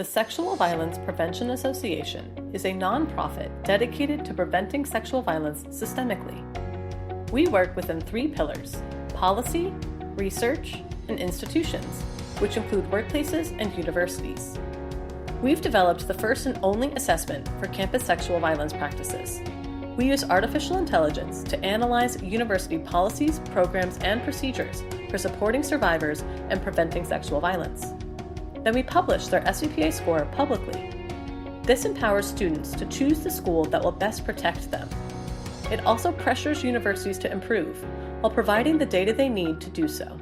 The Sexual Violence Prevention Association is a nonprofit dedicated to preventing sexual violence systemically. We work within 3 pillars: policy, research, and institutions, which include workplaces and universities. We've developed the first and only assessment for campus sexual violence practices. We use artificial intelligence to analyze university policies, programs, and procedures for supporting survivors and preventing sexual violence. Then we publish their SVPA score publicly. This empowers students to choose the school that will best protect them. It also pressures universities to improve while providing the data they need to do so.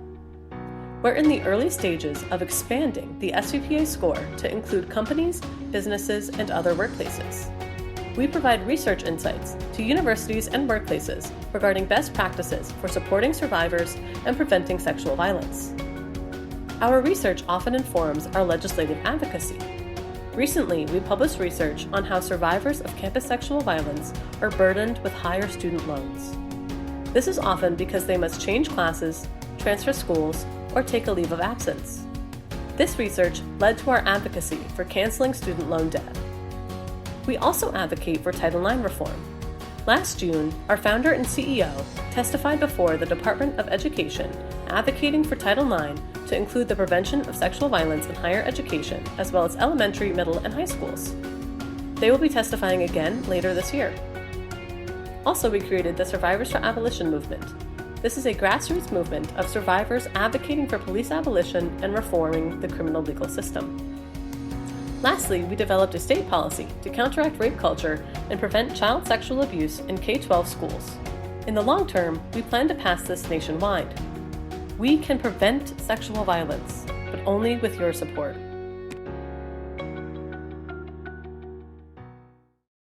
We're in the early stages of expanding the SVPA score to include companies, businesses, and other workplaces. We provide research insights to universities and workplaces regarding best practices for supporting survivors and preventing sexual violence. Our research often informs our legislative advocacy. Recently, we published research on how survivors of campus sexual violence are burdened with higher student loans. This is often because they must change classes, transfer schools, or take a leave of absence. This research led to our advocacy for canceling student loan debt. We also advocate for Title IX reform. Last June, our founder and CEO testified before the Department of Education advocating for Title IX to include the prevention of sexual violence in higher education, as well as elementary, middle, and high schools. They will be testifying again later this year. Also, we created the Survivors for Abolition movement. This is a grassroots movement of survivors advocating for police abolition and reforming the criminal legal system. Lastly, we developed a state policy to counteract rape culture and prevent child sexual abuse in K-12 schools. In the long term, we plan to pass this nationwide. We can prevent sexual violence, but only with your support.